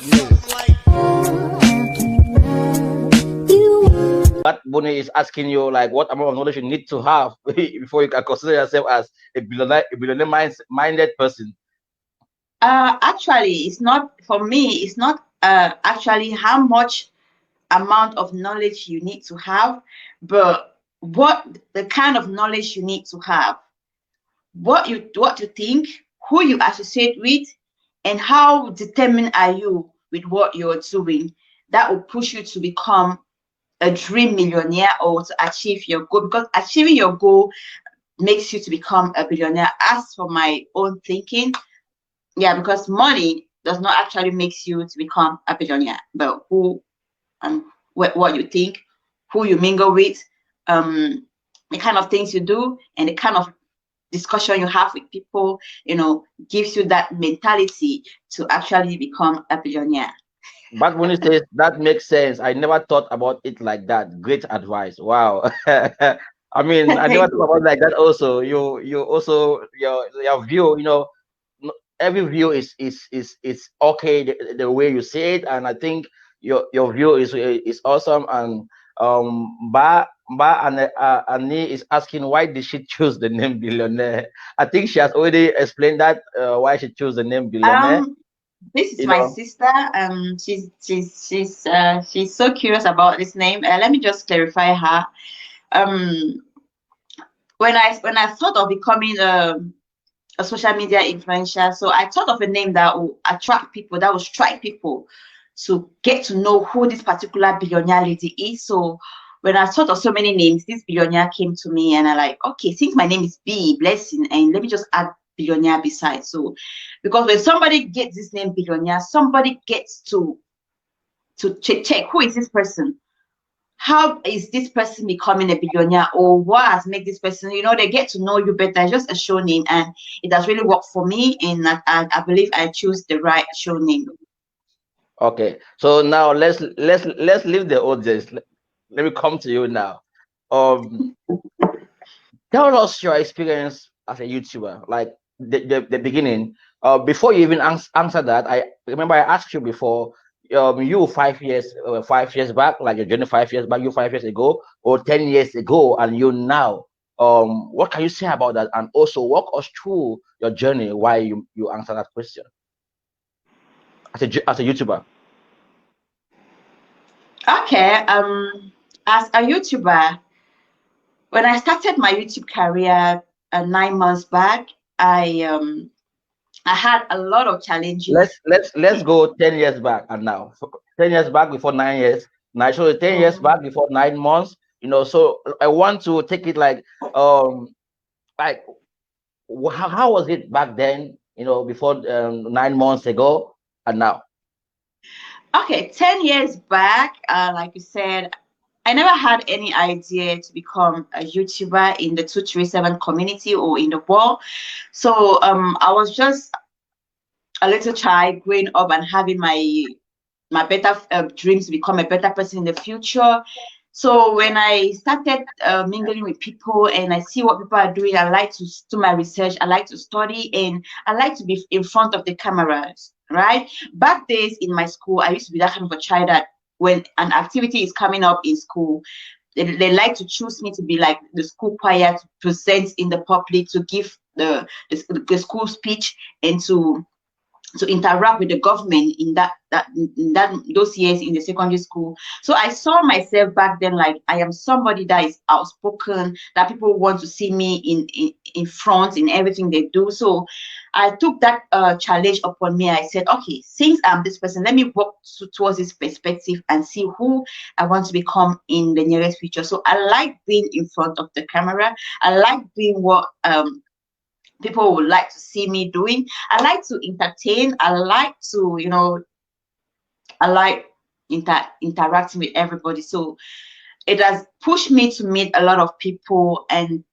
you. But Bonnie is asking you like what amount of knowledge you need to have before you can consider yourself as a billionaire minded person. Actually, it's not for me. It's not actually how much amount of knowledge you need to have, but what the kind of knowledge you need to have, what you think, who you associate with, and how determined are you with what you're doing. That will push you to become a dream millionaire or to achieve your goal, because achieving your goal makes you to become a billionaire. As for my own thinking, yeah, because money does not actually makes you to become a billionaire, but who and what you think, who you mingle with, the kind of things you do, and the kind of discussion you have with people, gives you that mentality to actually become a billionaire. But when you say that makes sense, I never thought about it like that. Great advice. Wow. I mean, I never Thank thought you. about it like that. Also, you also your view. Every view is okay the way you say it, and I think your view is awesome. And Ba Ani is asking why did she choose the name billionaire. I think she has already explained that why she chose the name billionaire. Um, this is You my know, sister. She's so curious about this name. Let me just clarify her. Um, when I thought of becoming a social media influencer, so I thought of a name that will attract people, that will strike people to get to know who this particular billionaire lady is. So when I thought of so many names, this billionaire came to me, and I like, okay, since my name is B Blessing, and let me just add billionaire beside. So because when somebody gets this name billionaire, somebody gets to check who is this person, how is this person becoming a billionaire, or what has made this person, they get to know you better. It's just a show name, and it has really worked for me, and I believe I choose the right show name. okay, so now let's leave the audience. Let me come to you now. Um, Tell us your experience as a YouTuber, like the beginning. Before you even answer that, I remember I asked you before. You 5 years, 5 years back, like your journey 5 years back, you 5 years ago, or 10 years ago, and you now. What can you say about that? And also walk us through your journey. Why you answer that question as a YouTuber. Okay, as a YouTuber, when I started my YouTube career 9 months back, I had a lot of challenges. Let's go 10 years back and now. 10 years back before 9 years. Now so 10 years Mhm. back before 9 months. So I want to take it um like how was it back then? Before 9 months ago and now. Okay, 10 years back, like you said, I never had any idea to become a YouTuber in the 237 community or in the world. So I was just a little child growing up and having my better dreams to become a better person in the future. So when I started mingling with people and I see what people are doing, I like to do my research, I like to study, and I like to be in front of the cameras, right? Back days in my school, I used to be that kind of a child that when an activity is coming up in school, they like to choose me to be like the school choir, to present in the public, to give the school speech, and to interact with the government in that those years in the secondary school. So I saw myself back then like I am somebody that is outspoken, that people want to see me in front in everything they do. So I took that challenge upon me. I said, okay, since I'm this person, let me work towards this perspective and see who I want to become in the nearest future. So I like being in front of the camera. I like doing what people would like to see me doing. I like to entertain. I like to, I like interacting with everybody. So it has pushed me to meet a lot of people, and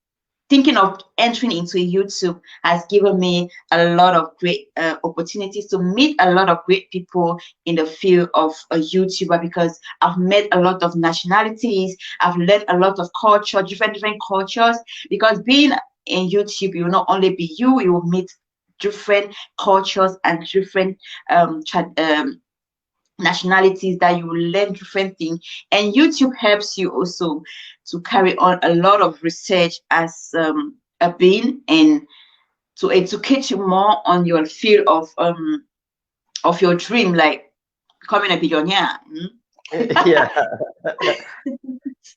thinking of entering into YouTube has given me a lot of great opportunities to meet a lot of great people in the field of a YouTuber, because I've met a lot of nationalities. I've learned a lot of culture, different cultures, because being in YouTube, you will not only be you will meet different cultures and different nationalities, that you will learn different things. And YouTube helps you also to carry on a lot of research as a being, and to educate you more on your field of your dream, like becoming a billionaire. Yeah.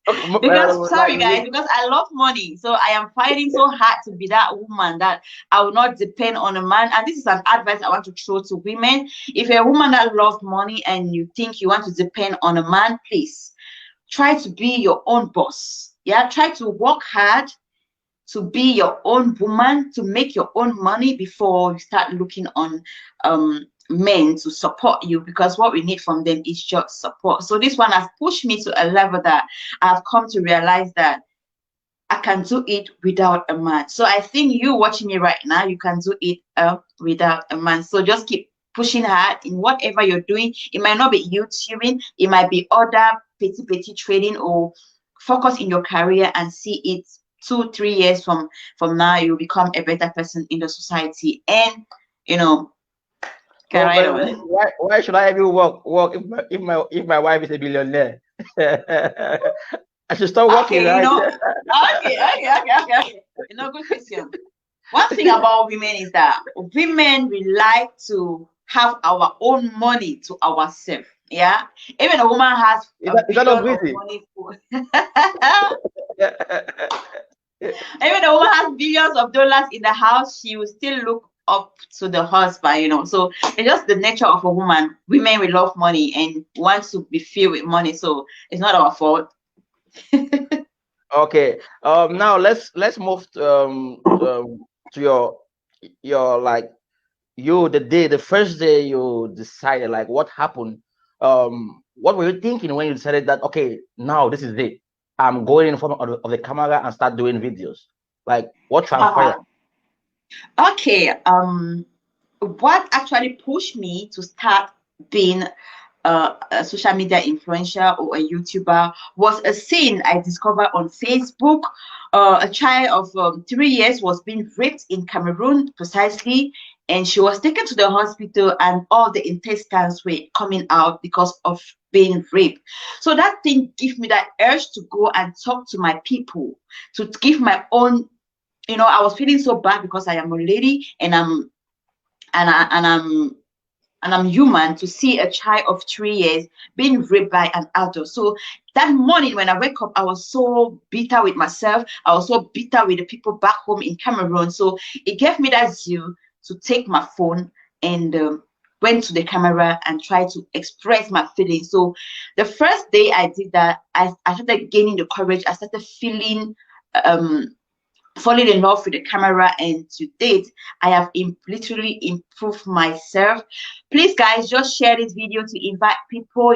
Okay, Because like sorry guys, because I love money, so I am fighting so hard to be that woman that I will not depend on a man. And this is an advice I want to throw to women. If you're a woman that loves money and you think you want to depend on a man, please try to be your own boss. Yeah, try to work hard to be your own woman, to make your own money before you start looking on men to support you, because what we need from them is just support. So this one has pushed me to a level that I've come to realize that I can do it without a man. So I think you watching me right now, you can do it without a man. So just keep pushing hard in whatever you're doing. It might not be YouTubing, it might be other petty trading, or focus in your career and see it 2 3 years from now, you'll become a better person in the society. And you know, get so, right but on. why should I even work if my wife is a billionaire? I should start working, Okay, right? okay. Good question. One thing about women is that women, we like to have our own money to ourselves. Yeah, even a woman has a Is that not billion of greedy? money for even a woman has billions of dollars in the house, she will still look up to the husband. So it's just the nature of a woman. Women, we love money and want to be filled with money, so it's not our fault. Okay. Now let's move to your like the first day you decided, like, what happened. What were you thinking when you decided that, okay, now this is it, I'm going in front of the camera and start doing videos? Like, what transpired? Uh-huh. Okay. What actually pushed me to start being a social media influencer or a YouTuber was a scene I discovered on Facebook. A child of 3 years was being raped in Cameroon, precisely, and she was taken to the hospital, and all the intestines were coming out because of being raped. So that thing gave me that urge to go and talk to my people, to give my own. I was feeling so bad because I am a lady, and and I, and I'm I'm human, to see a child of 3 years being raped by an adult. So that morning when I wake up, I was so bitter with myself. I was so bitter with the people back home in Cameroon. So it gave me that zeal to take my phone and went to the camera and try to express my feelings. So the first day I did that, I started gaining the courage. I started feeling um falling in love with the camera, and to date I have literally improved myself. Please guys, just share this video to invite people,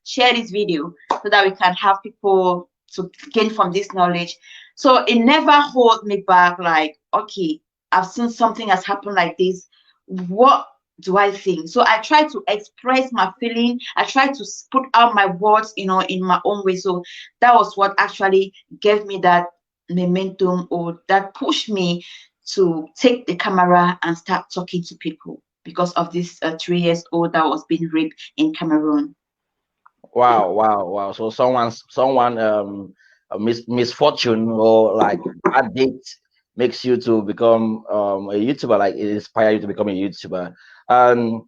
share this video so that we can have people to gain from this knowledge. So it never holds me back, like, okay, I've seen something has happened like this, what do I think? So I try to express my feeling, I try to put out my words, in my own way. So that was what actually gave me that momentum, or that pushed me to take the camera and start talking to people, because of this 3 years old that was being raped in Cameroon. Wow, wow, wow. So someone a misfortune or like bad date makes you to become a YouTuber, like it inspire you to become a YouTuber. And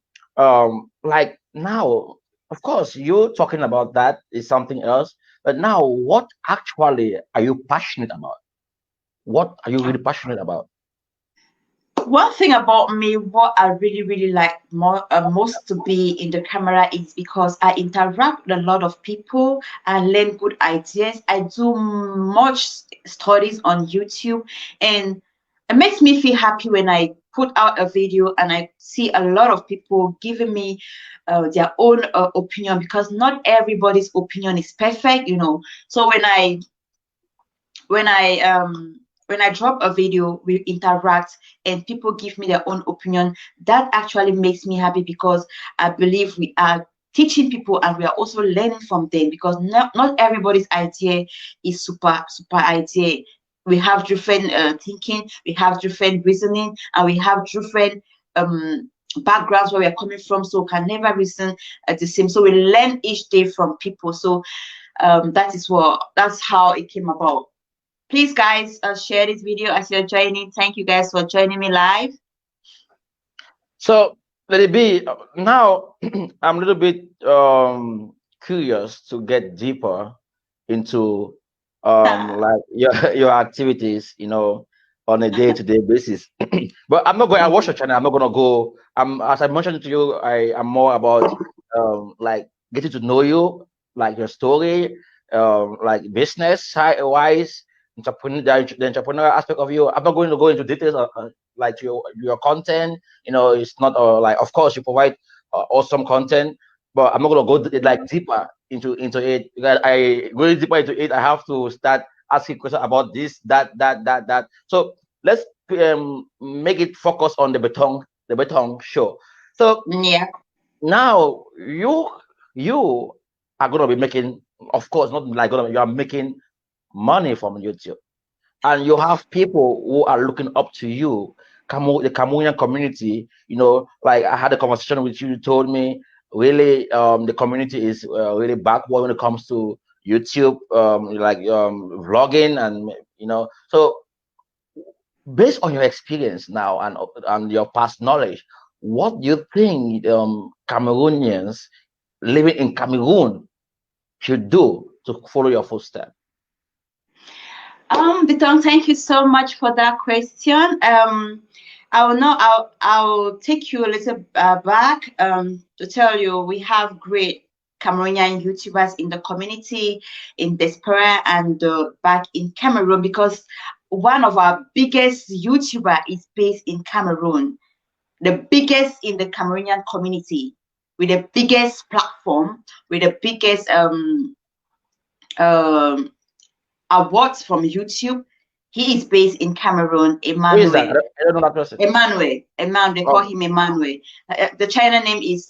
like now, of course, you talking about that is something else. But now, what actually are you passionate about? What are you really passionate about? One thing about me, what I really, really like most to be in the camera, is because I interact with a lot of people. I learn good ideas. I do much studies on YouTube, and it makes me feel happy when I put out a video and I see a lot of people giving me their own opinion, because not everybody's opinion is perfect. So when I um when I drop a video, we interact and people give me their own opinion. That actually makes me happy, because I believe we are teaching people and we are also learning from them, because not everybody's idea is super idea. We have different thinking, we have different reasoning, and we have different backgrounds where we are coming from, so we can never reason the same. So we learn each day from people. So that's how it came about. Please, guys, share this video as you're joining. Thank you guys for joining me live. So let it be. Now I'm a little bit curious to get deeper into like your activities, on a day-to-day basis. But I'm not going. I watch your channel. I'm not gonna go. As I mentioned to you, I am more about like getting to know you, like your story, like business wise, the entrepreneurial aspect of you. I'm not going to go into details like your content. It's not like, of course you provide awesome content, but I'm not gonna go like deeper into it, because I going deeper into it, I have to start asking questions about this, that. So let's make it focus on the beton show. So Yeah. now you are gonna be making, of course, not like you are making money from YouTube, and you have people who are looking up to you, the Cameroonian community. Like I had a conversation with you, you told me really the community is really backward when it comes to YouTube, like vlogging, and so based on your experience now and your past knowledge, what do you think Cameroonians living in Cameroon should do to follow your footsteps? Biton, thank you so much for that question. I'll take you a little back to tell you we have great Cameroonian YouTubers in the community, in diaspora, and back in Cameroon, because one of our biggest YouTuber is based in Cameroon, the biggest in the Cameroonian community, with the biggest platform, with the biggest um awards from YouTube. He is based in Cameroon, Who is that? I Emmanuel. don't know that person. Emmanuel. They call Oh. him Emmanuel. The China name is